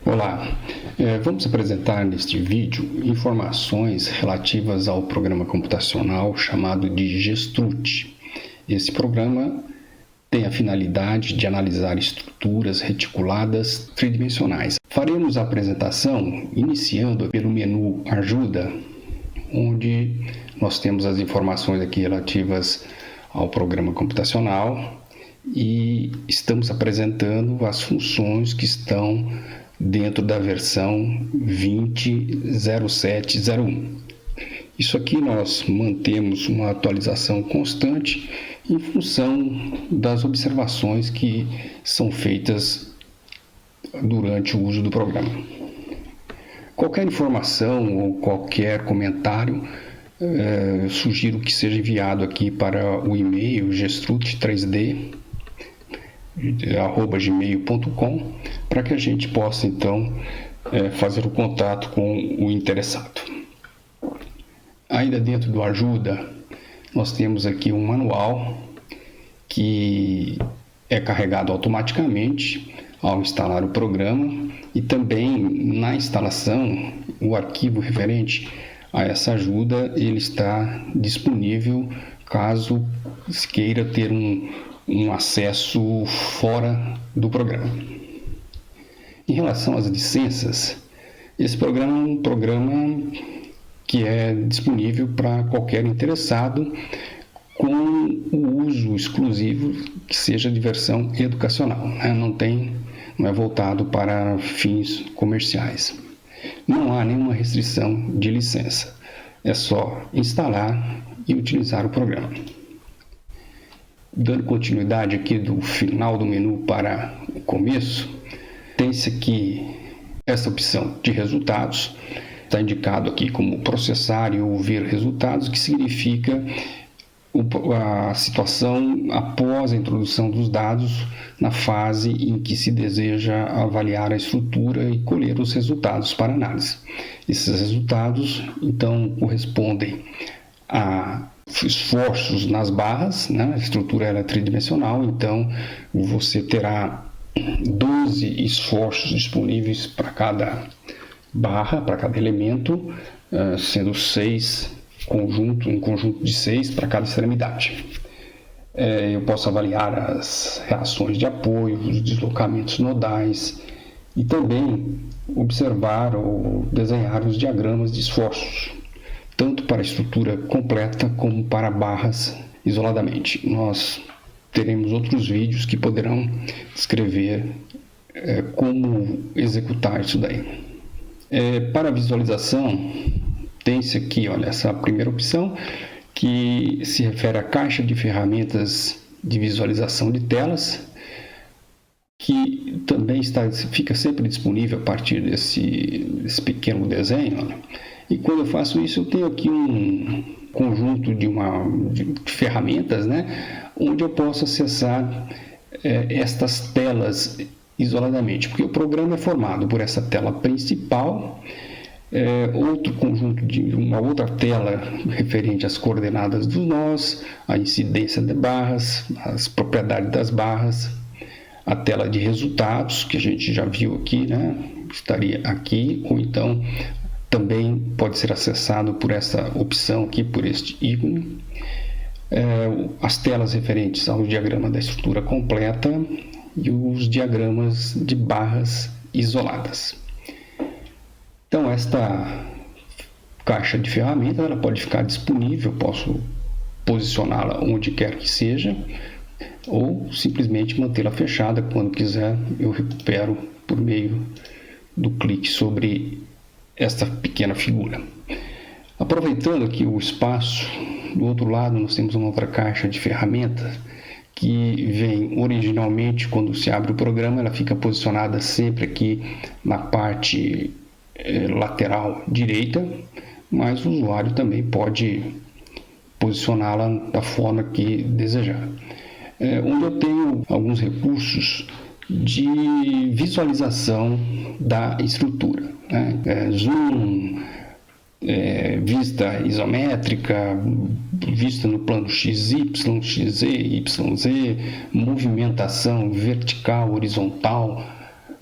Olá, vamos apresentar neste vídeo informações relativas ao programa computacional chamado de GESTRUT. Esse programa tem a finalidade de analisar estruturas reticuladas tridimensionais. Faremos a apresentação iniciando pelo menu Ajuda, onde nós temos as informações aqui relativas ao programa computacional e estamos apresentando as funções que estão dentro da versão 20.07.01. Isso aqui nós mantemos uma atualização constante em função das observações que são feitas durante o uso do programa. Qualquer informação ou qualquer comentário, sugiro que seja enviado aqui para o e-mail gestrut3d@gmail.com para que a gente possa então fazer o contato com o interessado. Ainda dentro do Ajuda, nós temos aqui um manual que é carregado automaticamente ao instalar o programa e também na instalação o arquivo referente a essa ajuda ele está disponível caso se queira ter um acesso fora do programa. Em relação às licenças, esse programa é um programa que é disponível para qualquer interessado com o uso exclusivo que seja de versão educacional, né? Não é voltado para fins comerciais. Não há nenhuma restrição de licença, é só instalar e utilizar o programa. Dando continuidade aqui do final do menu para o começo, tem-se aqui essa opção de resultados, está indicado aqui como processar e ouvir resultados, que significa a situação após a introdução dos dados na fase em que se deseja avaliar a estrutura e colher os resultados para análise. Esses resultados, então, correspondem a esforços nas barras, né? A estrutura é tridimensional, então você terá 12 esforços disponíveis para cada barra, para cada elemento, sendo 6 um conjunto de 6 para cada extremidade. Eu posso avaliar as reações de apoio, os deslocamentos nodais e também observar ou desenhar os diagramas de esforços, tanto para a estrutura completa como para barras isoladamente. Nós teremos outros vídeos que poderão descrever como executar isso daí. Para a visualização, tem-se aqui, olha, essa primeira opção que se refere à caixa de ferramentas de visualização de telas, que também fica sempre disponível a partir desse pequeno desenho. Olha. E quando eu faço isso, eu tenho aqui um conjunto de ferramentas, né, onde eu posso acessar estas telas isoladamente, porque o programa é formado por essa tela principal, outro conjunto de uma outra tela referente às coordenadas dos nós, a incidência de barras, as propriedades das barras, a tela de resultados, que a gente já viu aqui, né? Estaria aqui, ou então também pode ser acessado por essa opção aqui, por este ícone. As telas referentes ao diagrama da estrutura completa e os diagramas de barras isoladas. Então, esta caixa de ferramentas ela pode ficar disponível, posso posicioná-la onde quer que seja, ou simplesmente mantê-la fechada. Quando quiser, eu recupero por meio do clique sobre esta pequena figura. Aproveitando aqui o espaço, do outro lado nós temos uma outra caixa de ferramentas que vem originalmente, quando se abre o programa, ela fica posicionada sempre aqui na parte lateral direita, mas o usuário também pode posicioná-la da forma que desejar. Onde eu tenho alguns recursos de visualização da estrutura, né? Zoom, vista isométrica, vista no plano XY, XZ, YZ, movimentação vertical, horizontal,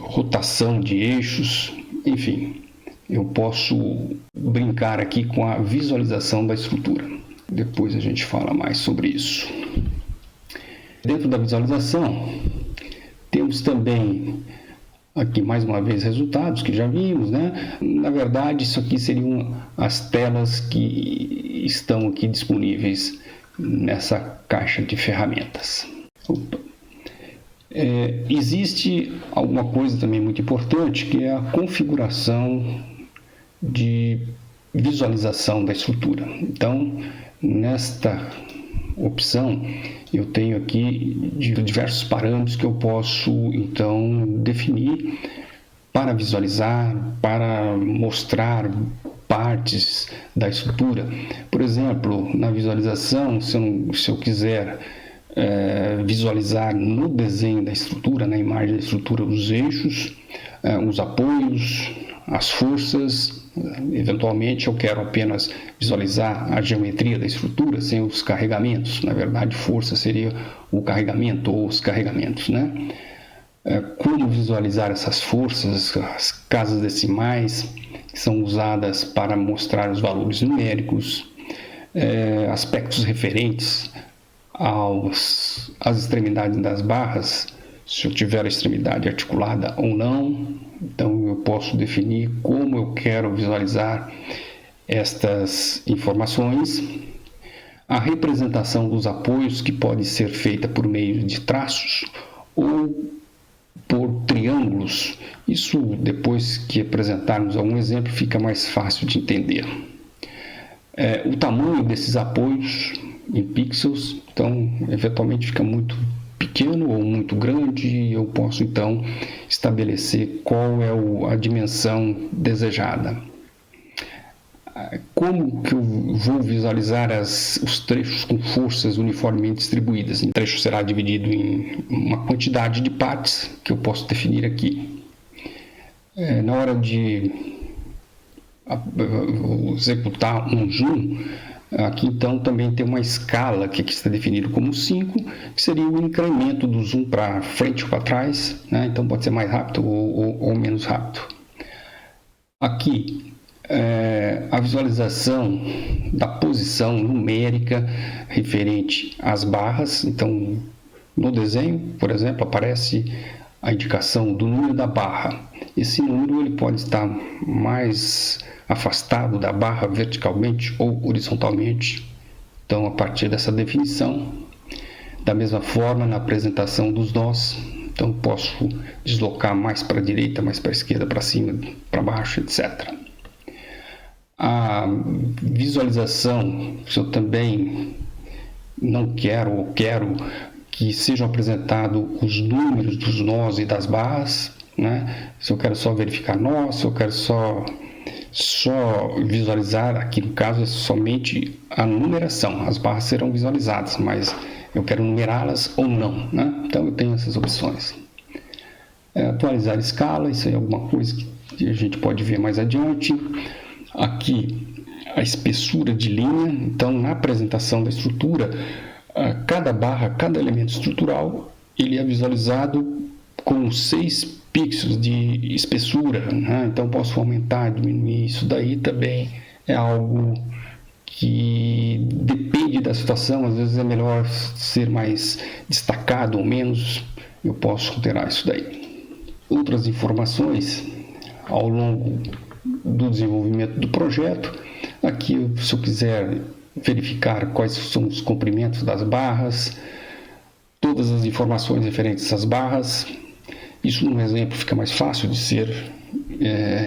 rotação de eixos, enfim, eu posso brincar aqui com a visualização da estrutura. Depois a gente fala mais sobre isso. Dentro da visualização, temos também aqui mais uma vez resultados que já vimos, né? Na verdade, isso aqui seriam as telas que estão aqui disponíveis nessa caixa de ferramentas. Existe alguma coisa também muito importante, que é a configuração de visualização da estrutura. Então, nesta opção, eu tenho aqui diversos parâmetros que eu posso então definir para visualizar, para mostrar partes da estrutura. Por exemplo, na visualização, se eu quiser visualizar no desenho da estrutura, na imagem da estrutura, os eixos, os apoios, as forças. Eventualmente eu quero apenas visualizar a geometria da estrutura sem os carregamentos. Na verdade, força seria o carregamento ou os carregamentos, né? Como visualizar essas forças, as casas decimais que são usadas para mostrar os valores numéricos, aspectos referentes às extremidades das barras, se eu tiver a extremidade articulada ou não. Então eu posso definir como eu quero visualizar estas informações. A representação dos apoios, que pode ser feita por meio de traços ou por triângulos. Isso, depois que apresentarmos algum exemplo, fica mais fácil de entender. O tamanho desses apoios em pixels, então eventualmente fica muito pequeno ou muito grande, eu posso então estabelecer qual é a dimensão desejada. Como que eu vou visualizar os trechos com forças uniformemente distribuídas? O trecho será dividido em uma quantidade de partes que eu posso definir aqui. Na hora de executar um zoom, aqui então também tem uma escala que aqui está definido como 5, que seria o incremento do zoom para frente ou para trás, né? Então pode ser mais rápido ou menos rápido. Aqui a visualização da posição numérica referente às barras. Então no desenho, por exemplo, aparece a indicação do número da barra. Esse número ele pode estar mais afastado da barra verticalmente ou horizontalmente. Então, a partir dessa definição, da mesma forma na apresentação dos nós, então posso deslocar mais para a direita, mais para a esquerda, para cima, para baixo, etc. A visualização, se eu também não quero ou quero que sejam apresentados os números dos nós e das barras, né? Se eu quero só verificar nós, se eu quero só visualizar, aqui no caso é somente a numeração, as barras serão visualizadas, mas eu quero numerá-las ou não, né? Então eu tenho essas opções. Atualizar escala, isso é alguma coisa que a gente pode ver mais adiante. Aqui a espessura de linha, então na apresentação da estrutura, cada barra, cada elemento estrutural, ele é visualizado com 6 pixels de espessura, né? Então posso aumentar, diminuir. Isso daí também é algo que depende da situação. Às vezes é melhor ser mais destacado ou menos. Eu posso alterar isso daí. Outras informações ao longo do desenvolvimento do projeto. Aqui, se eu quiser verificar quais são os comprimentos das barras, todas as informações referentes às barras. Isso, num exemplo, fica mais fácil de ser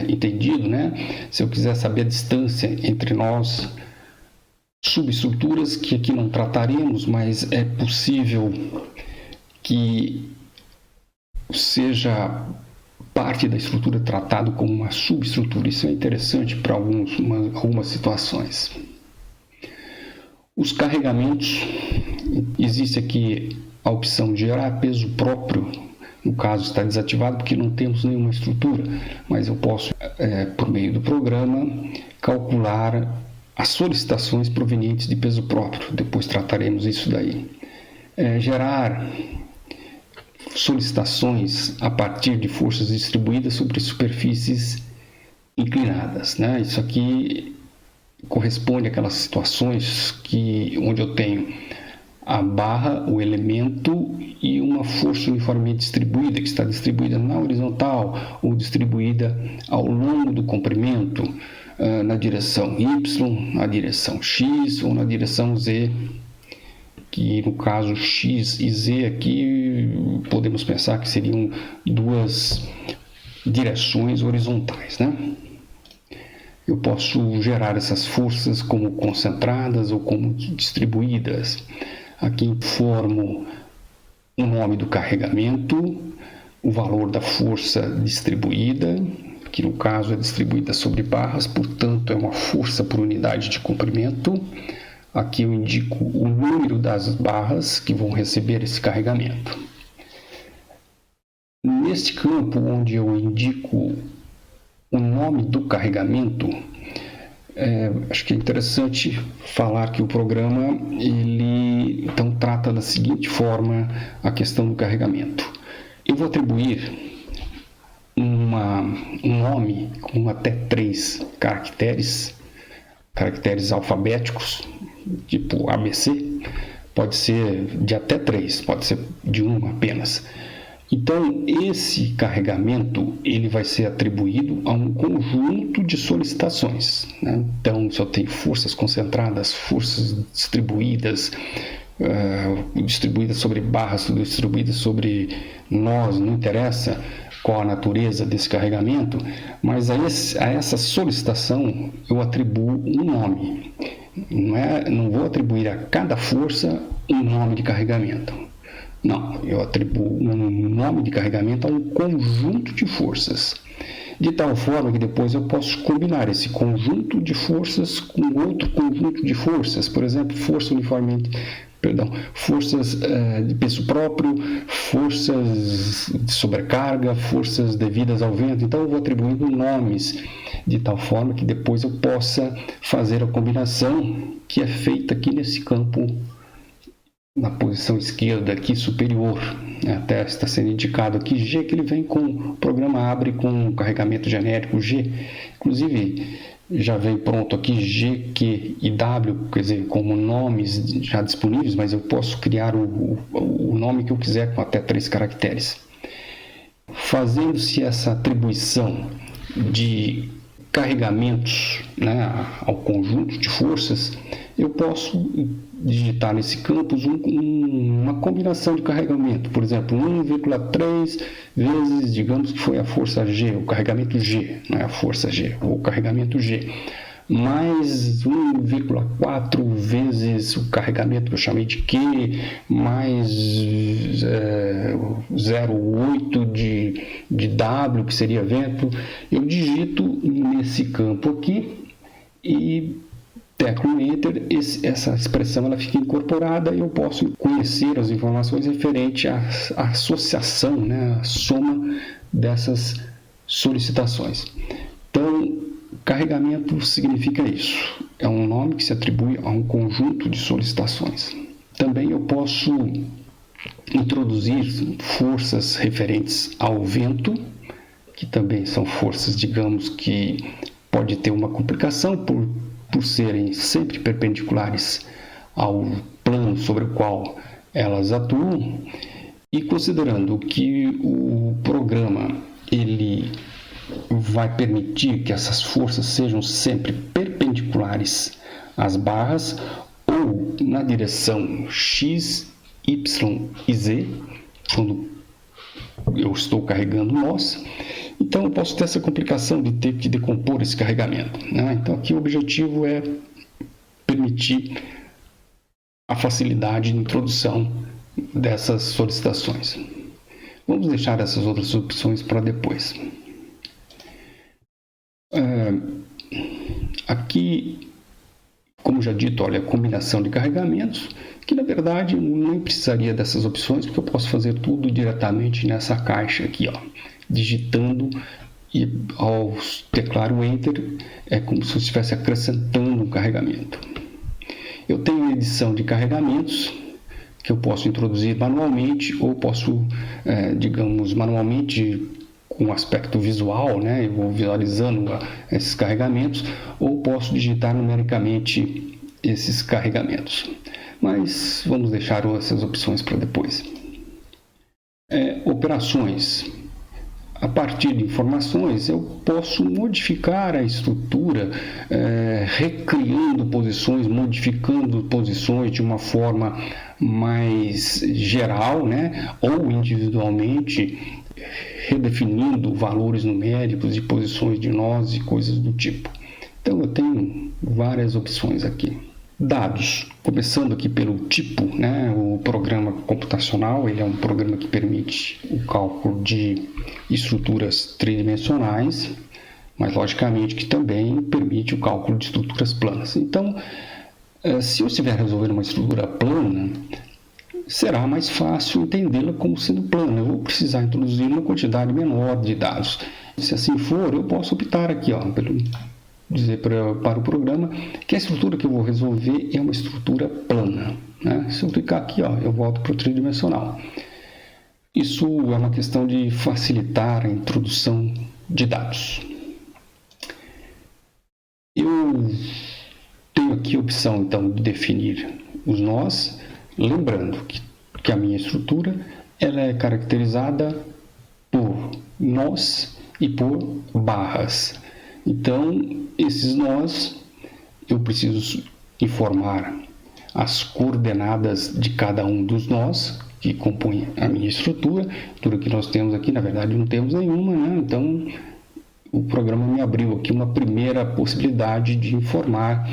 entendido, né? Se eu quiser saber a distância entre nós, subestruturas, que aqui não trataremos, mas é possível que seja parte da estrutura tratado como uma subestrutura. Isso é interessante para algumas situações. Os carregamentos, existe aqui a opção de gerar peso próprio. No caso está desativado porque não temos nenhuma estrutura, mas eu posso, por meio do programa, calcular as solicitações provenientes de peso próprio. Depois trataremos isso daí. Gerar solicitações a partir de forças distribuídas sobre superfícies inclinadas, né? Isso aqui corresponde àquelas situações onde eu tenho a barra, o elemento e uma força uniformemente distribuída, que está distribuída na horizontal ou distribuída ao longo do comprimento, na direção Y, na direção X ou na direção Z, que no caso X e Z aqui podemos pensar que seriam duas direções horizontais, né? Eu posso gerar essas forças como concentradas ou como distribuídas. Aqui informo o nome do carregamento, o valor da força distribuída, que no caso é distribuída sobre barras, portanto é uma força por unidade de comprimento. Aqui eu indico o número das barras que vão receber esse carregamento. Neste campo onde eu indico o nome do carregamento, acho que é interessante falar que o programa ele então trata da seguinte forma a questão do carregamento. Eu vou atribuir um nome com até 3 caracteres alfabéticos, tipo ABC, pode ser de até 3, pode ser de 1 apenas. Então, esse carregamento ele vai ser atribuído a um conjunto de solicitações, né? Então, se eu tenho forças concentradas, forças distribuídas, distribuídas sobre barras, distribuídas sobre nós, não interessa qual a natureza desse carregamento, mas a essa solicitação eu atribuo um nome. Não vou atribuir a cada força um nome de carregamento. Não, eu atribuo um nome de carregamento a um conjunto de forças, de tal forma que depois eu posso combinar esse conjunto de forças com outro conjunto de forças, por exemplo, forças de peso próprio, forças de sobrecarga, forças devidas ao vento. Então eu vou atribuindo nomes de tal forma que depois eu possa fazer a combinação que é feita aqui nesse campo na posição esquerda aqui superior, até está sendo indicado aqui G, que ele vem com o programa abre com o carregamento genérico G, inclusive já vem pronto aqui G, Q e W, quer dizer, como nomes já disponíveis, mas eu posso criar o nome que eu quiser com até 3 caracteres. Fazendo-se essa atribuição de carregamentos, né, ao conjunto de forças, eu posso digitar nesse campus uma combinação de carregamento, por exemplo, 1,3 vezes, digamos que foi a força G, o carregamento G, não é a força G, o carregamento G, mais 1,4 vezes o carregamento que eu chamei de Q, mais 0,8 de W, que seria vento. Eu digito nesse campo aqui e teclo Enter, essa expressão ela fica incorporada e eu posso conhecer as informações referentes à associação, né, a soma dessas solicitações. Então, carregamento significa isso, é um nome que se atribui a um conjunto de solicitações. Também eu posso introduzir forças referentes ao vento, que também são forças, digamos, que pode ter uma complicação por serem sempre perpendiculares ao plano sobre o qual elas atuam, e considerando que o programa ele vai permitir que essas forças sejam sempre perpendiculares às barras ou na direção X, Y e Z, quando eu estou carregando nós. Então eu posso ter essa complicação de ter que decompor esse carregamento, né? Então aqui o objetivo é permitir a facilidade de introdução dessas solicitações. Vamos deixar essas outras opções para depois. Aqui, como já dito, olha, a combinação de carregamentos, que na verdade não precisaria dessas opções, porque eu posso fazer tudo diretamente nessa caixa aqui, ó, digitando, e ao teclar o Enter é como se eu estivesse acrescentando um carregamento. Eu tenho a edição de carregamentos, que eu posso introduzir manualmente, ou posso, digamos, manualmente com aspecto visual, né? Eu vou visualizando esses carregamentos, ou posso digitar numericamente esses carregamentos. Mas vamos deixar essas opções para depois. Operações. A partir de informações, eu posso modificar a estrutura, recriando posições, modificando posições de uma forma mais geral, né? Ou individualmente, redefinindo valores numéricos de posições de nós e coisas do tipo. Então, eu tenho várias opções aqui. Dados, começando aqui pelo tipo, né? O programa computacional, ele é um programa que permite o cálculo de estruturas tridimensionais, mas logicamente que também permite o cálculo de estruturas planas. Então, se eu estiver resolvendo uma estrutura plana, será mais fácil entendê-la como sendo plana. Eu vou precisar introduzir uma quantidade menor de dados. Se assim for, eu posso optar aqui, dizer para o programa que a estrutura que eu vou resolver é uma estrutura plana, né? Se eu clicar aqui, eu volto para o tridimensional. Isso é uma questão de facilitar a introdução de dados. Eu tenho aqui a opção, então, de definir os nós, lembrando que a minha estrutura ela é caracterizada por nós e por barras. Então, esses nós, eu preciso informar as coordenadas de cada um dos nós que compõem a minha estrutura. Tudo que nós temos aqui, na verdade, não temos nenhuma, né? Então, o programa me abriu aqui uma primeira possibilidade de informar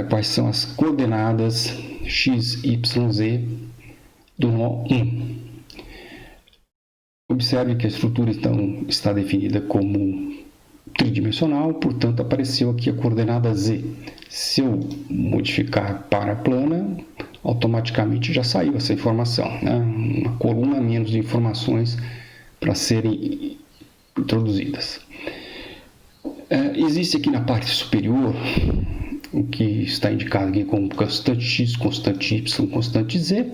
quais são as coordenadas x, y, z do nó 1. Observe que a estrutura, então, está definida como tridimensional, portanto, apareceu aqui a coordenada z. Se eu modificar para plana, automaticamente já saiu essa informação, né? Uma coluna a menos de informações para serem introduzidas. Existe aqui na parte superior o que está indicado aqui como constante x, constante y, constante z,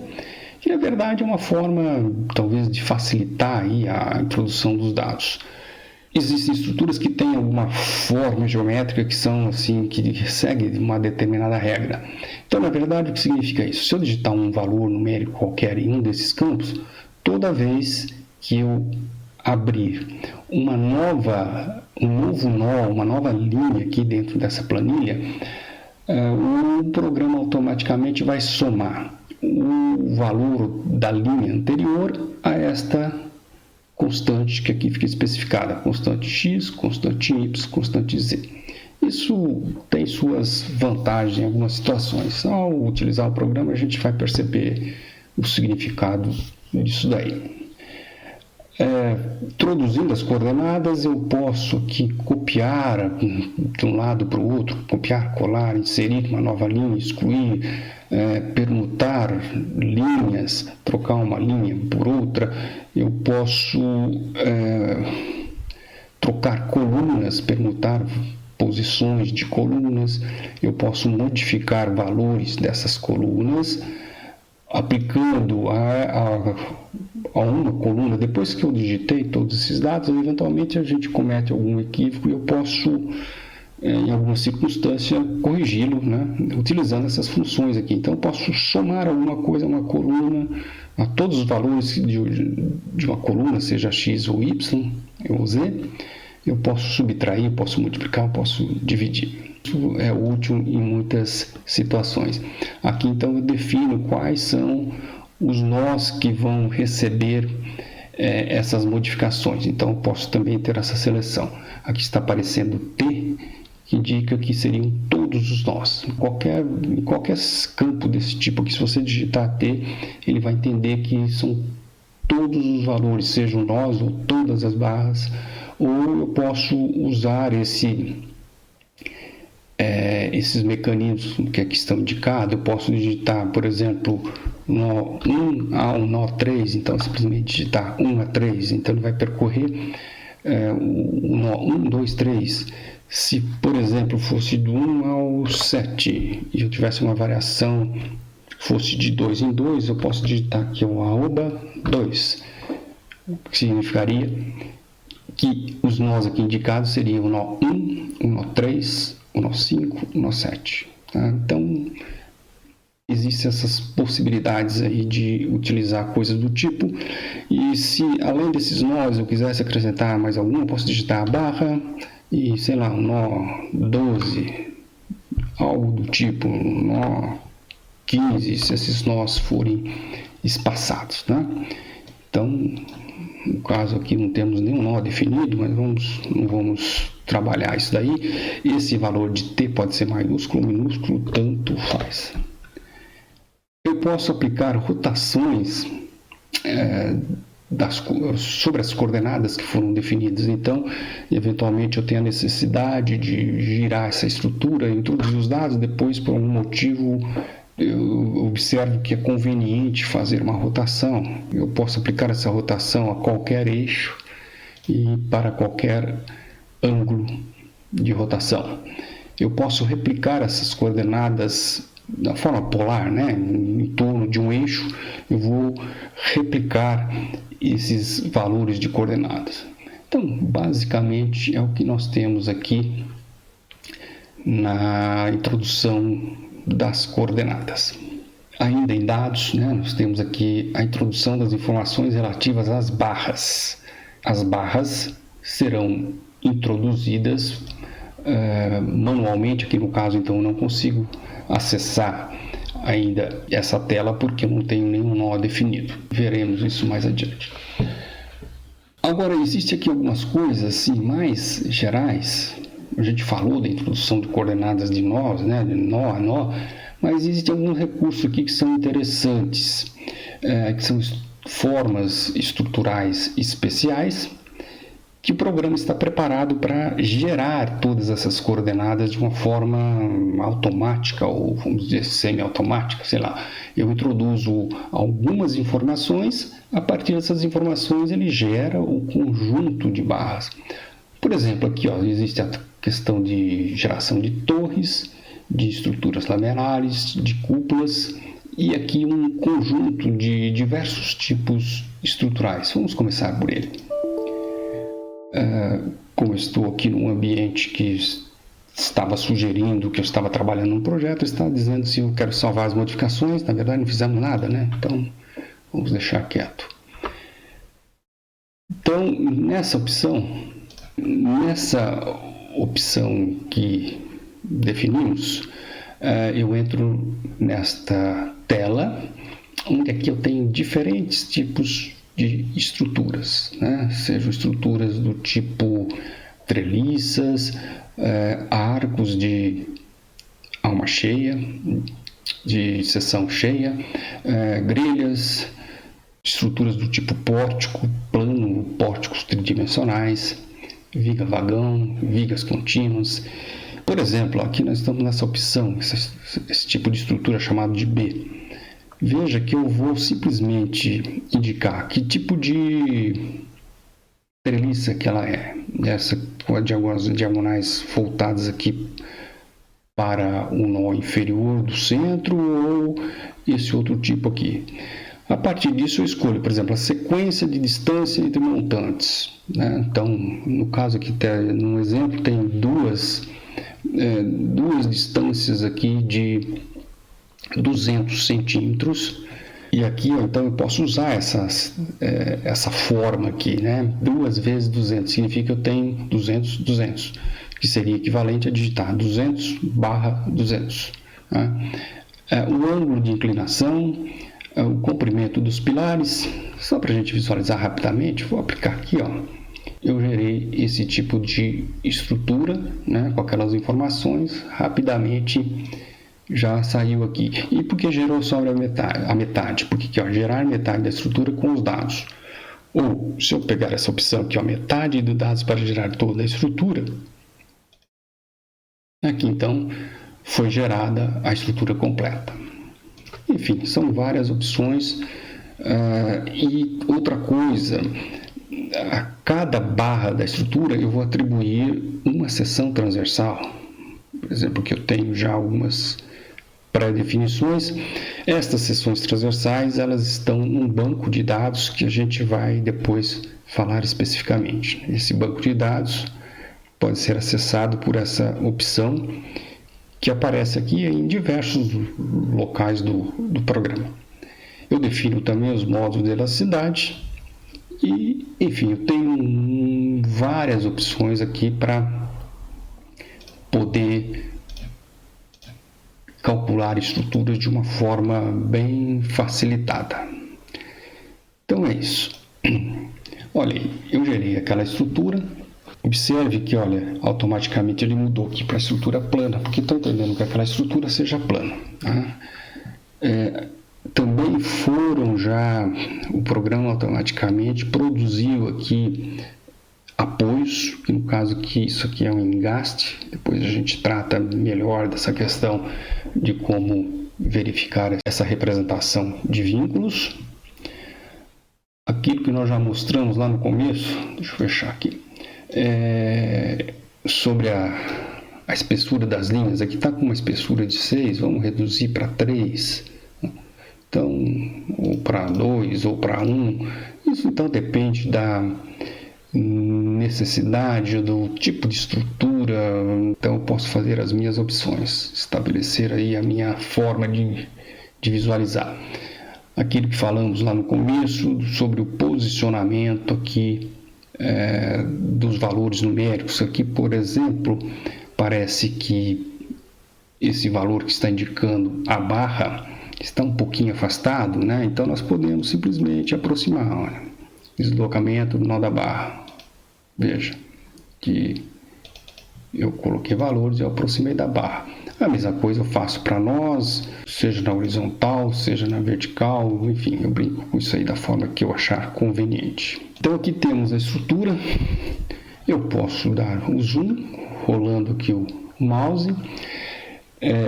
que na verdade é uma forma talvez de facilitar aí a introdução dos dados. Existem estruturas que têm alguma forma geométrica que são assim, que seguem uma determinada regra. Então, na verdade, o que significa isso? Se eu digitar um valor numérico qualquer em um desses campos, toda vez que eu abrir um novo nó, uma nova linha aqui dentro dessa planilha, o programa automaticamente vai somar o valor da linha anterior a esta constante que aqui fica especificada, constante x, constante y, constante z. Isso tem suas vantagens em algumas situações. Ao utilizar o programa, a gente vai perceber o significado disso daí. Introduzindo as coordenadas, eu posso aqui copiar de um lado para o outro, copiar, colar, inserir uma nova linha, excluir, permutar linhas, trocar uma linha por outra. Eu posso trocar colunas, permutar posições de colunas. Eu posso modificar valores dessas colunas, aplicando a uma coluna. Depois que eu digitei todos esses dados, eventualmente a gente comete algum equívoco e eu posso, em alguma circunstância, corrigi-lo, né, utilizando essas funções aqui. Então, eu posso somar alguma coisa a uma coluna, a todos os valores de uma coluna, seja x ou y ou z. Eu posso subtrair, eu posso multiplicar, eu posso dividir. Isso é útil em muitas situações. Aqui, então, eu defino quais são os nós que vão receber essas modificações. Então, eu posso também ter essa seleção. Aqui está aparecendo T, que indica que seriam todos os nós. Em qualquer campo desse tipo aqui, se você digitar T, ele vai entender que são todos os valores, sejam nós ou todas as barras, ou eu posso usar esses mecanismos que aqui estão indicados. Eu posso digitar, por exemplo, nó 1 ao nó 3, então simplesmente digitar 1 a 3, então ele vai percorrer o nó 1, 2, 3. Se, por exemplo, fosse do 1 ao 7 e eu tivesse uma variação fosse de 2 em 2, eu posso digitar aqui o @2, o que significaria que os nós aqui indicados seriam o nó 1, o nó 3, o nó 5, o nó 7. Tá? Então, existem essas possibilidades aí de utilizar coisas do tipo, e se além desses nós eu quisesse acrescentar mais algum, eu posso digitar a barra e, sei lá, um nó 12, algo do tipo, um nó 15, se esses nós forem espaçados, tá? Então, no caso aqui não temos nenhum nó definido, mas não vamos trabalhar isso daí. Esse valor de t pode ser maiúsculo ou minúsculo, tanto faz. Eu posso aplicar rotações sobre as coordenadas que foram definidas. Então, eventualmente eu tenho a necessidade de girar essa estrutura, introduzir os dados, depois por algum motivo eu observo que é conveniente fazer uma rotação. Eu posso aplicar essa rotação a qualquer eixo e para qualquer ângulo de rotação. Eu posso replicar essas coordenadas da forma polar, né? Em torno de um eixo, eu vou replicar esses valores de coordenadas. Então, basicamente, é o que nós temos aqui na introdução das coordenadas. Ainda em dados, né, nós temos aqui a introdução das informações relativas às barras. As barras serão introduzidas manualmente. Aqui no caso, então, eu não consigo acessar ainda essa tela porque eu não tenho nenhum nó definido. Veremos isso mais adiante. Agora, existe aqui algumas coisas assim, mais gerais. A gente falou da introdução de coordenadas de nós, né, de nó a nó, mas existem alguns recursos aqui que são interessantes, que são formas estruturais especiais, que o programa está preparado para gerar todas essas coordenadas de uma forma automática, ou vamos dizer semi-automática, sei lá. Eu introduzo algumas informações, a partir dessas informações ele gera o conjunto de barras. Por exemplo, aqui ó, existe a questão de geração de torres, de estruturas lamelares, de cúpulas, e aqui um conjunto de diversos tipos estruturais. Vamos começar por ele. Como eu estou aqui num ambiente que estava sugerindo que eu estava trabalhando num projeto, está dizendo se eu quero salvar as modificações. Na verdade não fizemos nada, né? Então vamos deixar quieto. Então nessa opção que definimos, eu entro nesta tela, onde aqui eu tenho diferentes tipos de estruturas, né? Sejam estruturas do tipo treliças, arcos de alma cheia, de seção cheia, grelhas, estruturas do tipo pórtico, plano, pórticos tridimensionais, viga vagão, vigas contínuas. Por exemplo, aqui nós estamos nessa opção, esse tipo de estrutura chamado de B. Veja que eu vou simplesmente indicar que tipo de treliça que ela é. Essa com as diagonais voltadas aqui para o nó inferior do centro, ou esse outro tipo aqui. A partir disso eu escolho, por exemplo, a sequência de distância entre montantes, né? Então, no caso aqui, no exemplo, tem duas distâncias aqui de 200 centímetros, e aqui então eu posso usar essa forma aqui, né? 2 vezes 200 significa que eu tenho 200, que seria equivalente a digitar 200/200, né? O ângulo de inclinação, o comprimento dos pilares. Só para a gente visualizar rapidamente, vou aplicar aqui, ó. Eu gerei esse tipo de estrutura, né, com aquelas informações, rapidamente já saiu aqui. E por que gerou só a metade? Porque aqui, ó, gerar metade da estrutura com os dados. Ou, se eu pegar essa opção aqui, ó, metade dos dados para gerar toda a estrutura, aqui então foi gerada a estrutura completa. Enfim, são várias opções. E outra coisa, a cada barra da estrutura eu vou atribuir uma seção transversal. Por exemplo, que eu tenho já algumas pré-definições. Estas seções transversais, elas estão num banco de dados que a gente vai depois falar especificamente. Esse banco de dados pode ser acessado por essa opção que aparece aqui em diversos locais do programa. Eu defino também os modos de elasticidade e, enfim, eu tenho várias opções aqui para poder calcular estruturas de uma forma bem facilitada. Então é isso. Olha aí, eu gerei aquela estrutura. Observe que, olha, automaticamente ele mudou aqui para a estrutura plana, porque estou entendendo que aquela estrutura seja plana. Tá? Também foram já, o programa automaticamente produziu aqui apoios, que no caso que isso aqui é um engaste, depois a gente trata melhor dessa questão de como verificar essa representação de vínculos. Aquilo que nós já mostramos lá no começo, deixa eu fechar aqui, sobre a espessura das linhas, aqui está com uma espessura de 6, vamos reduzir para 3, então, ou para 2, ou para 1, isso então depende da necessidade, do tipo de estrutura, então eu posso fazer as minhas opções, estabelecer aí a minha forma de visualizar. Aquilo que falamos lá no começo sobre o posicionamento aqui dos valores numéricos. Aqui, por exemplo, parece que esse valor que está indicando a barra está um pouquinho afastado, né? Então nós podemos simplesmente aproximar. Olha, deslocamento do nó da barra. Veja que eu coloquei valores e eu aproximei da barra. A mesma coisa eu faço para nós, seja na horizontal, seja na vertical, enfim, eu brinco com isso aí da forma que eu achar conveniente. Então aqui temos a estrutura, eu posso dar o zoom, rolando aqui o mouse,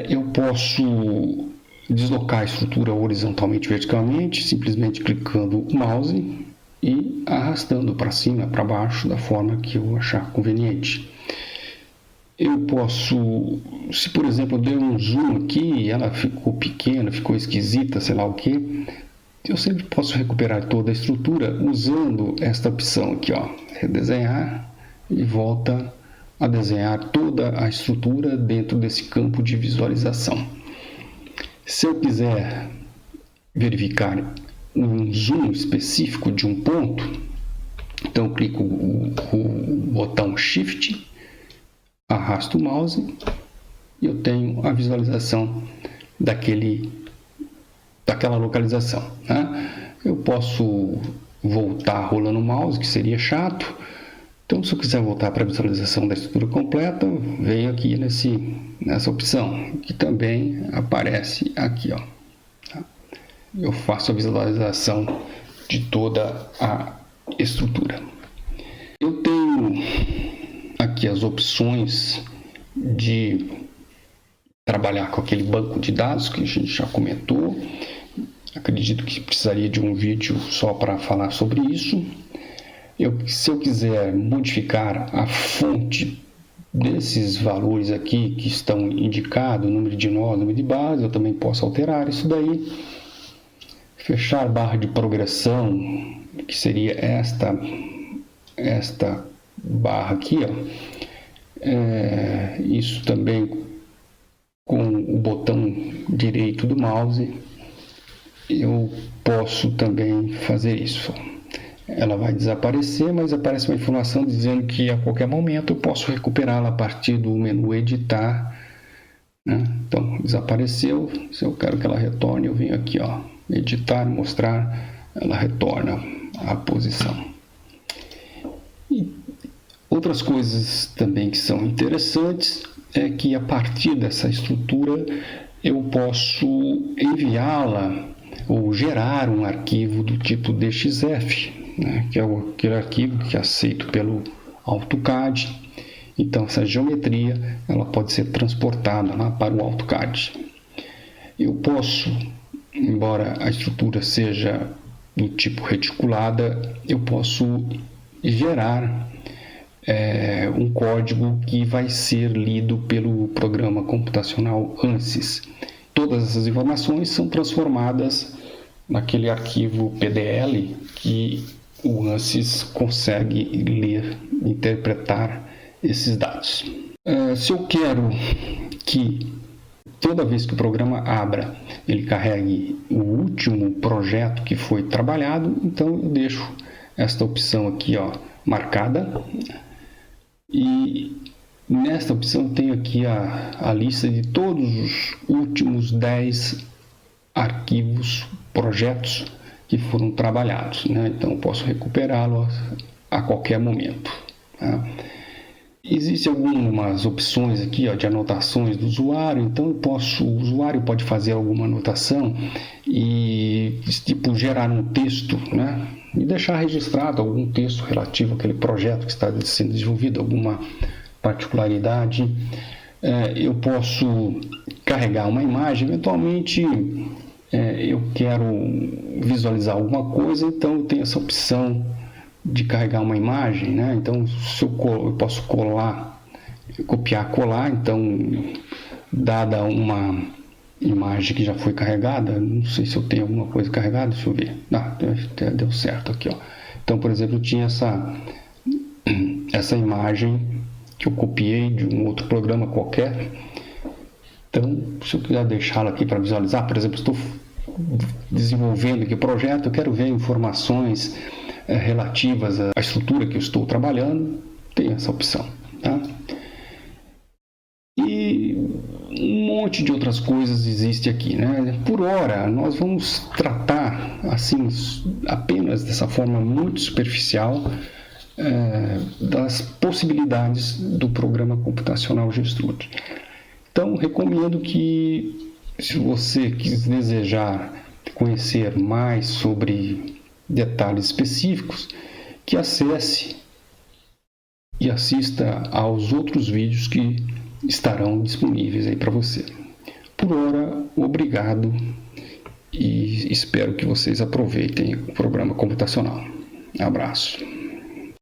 eu posso deslocar a estrutura horizontalmente e verticalmente, simplesmente clicando o mouse e arrastando para cima, para baixo, da forma que eu achar conveniente. Eu posso, se por exemplo eu dei um zoom aqui e ela ficou pequena, ficou esquisita, sei lá o que, eu sempre posso recuperar toda a estrutura usando esta opção aqui, ó, redesenhar, e volta a desenhar toda a estrutura dentro desse campo de visualização. Se eu quiser verificar um zoom específico de um ponto, então eu clico o botão Shift, arrasto o mouse e eu tenho a visualização daquela localização, né? Eu posso voltar rolando o mouse, que seria chato. Então, se eu quiser voltar para a visualização da estrutura completa, venho aqui nessa opção, que também aparece aqui, ó. Eu faço a visualização de toda a estrutura. Eu tenho aqui as opções de trabalhar com aquele banco de dados que a gente já comentou. Acredito que precisaria de um vídeo só para falar sobre isso. Se eu quiser modificar a fonte desses valores aqui que estão indicados, número de nós, número de base, eu também posso alterar isso daí. Fechar barra de progressão, que seria esta barra aqui, ó. Isso também com o botão direito do mouse, eu posso também fazer isso. Ela vai desaparecer, mas aparece uma informação dizendo que a qualquer momento eu posso recuperá-la a partir do menu editar, né? Então, desapareceu. Se eu quero que ela retorne, eu venho aqui, ó, editar, mostrar, ela retorna à posição. E outras coisas também que são interessantes é que a partir dessa estrutura eu posso enviá-la ou gerar um arquivo do tipo DXF, né, que é aquele arquivo que é aceito pelo AutoCAD. Então essa geometria ela pode ser transportada lá para o AutoCAD. Eu posso, embora a estrutura seja do tipo reticulada, eu posso gerar um código que vai ser lido pelo programa computacional ANSYS. todas essas informações são transformadas naquele arquivo PDL que o ANSYS consegue ler, interpretar esses dados. Se eu quero que toda vez que o programa abra, ele carregue o último projeto que foi trabalhado, então eu deixo esta opção aqui, marcada. E nesta opção eu tenho aqui a lista de todos os últimos 10 arquivos, projetos que foram trabalhados, né? Então eu posso recuperá-lo a qualquer momento, tá? Existem algumas opções aqui, de anotações do usuário. Então o usuário pode fazer alguma anotação e tipo gerar um texto, né? E deixar registrado algum texto relativo àquele projeto que está sendo desenvolvido, alguma particularidade. Eu posso carregar uma imagem, eventualmente eu quero visualizar alguma coisa, então eu tenho essa opção de carregar uma imagem, né? Então se eu posso copiar, colar. Então, dada uma imagem que já foi carregada, não sei se eu tenho alguma coisa carregada, deixa eu ver. Deu certo aqui, Então, por exemplo, eu tinha essa imagem que eu copiei de um outro programa qualquer. Então, se eu quiser deixá-la aqui para visualizar, por exemplo, estou desenvolvendo aqui o projeto, eu quero ver informações relativas à estrutura que eu estou trabalhando, tem essa opção, tá? E um monte de outras coisas existe aqui, né? Por hora, nós vamos tratar assim apenas dessa forma muito superficial das possibilidades do programa computacional Gestrude. Então, recomendo que, se você desejar conhecer mais sobre detalhes específicos, que acesse e assista aos outros vídeos que estarão disponíveis aí para você. Por hora, obrigado e espero que vocês aproveitem o programa computacional. Abraço.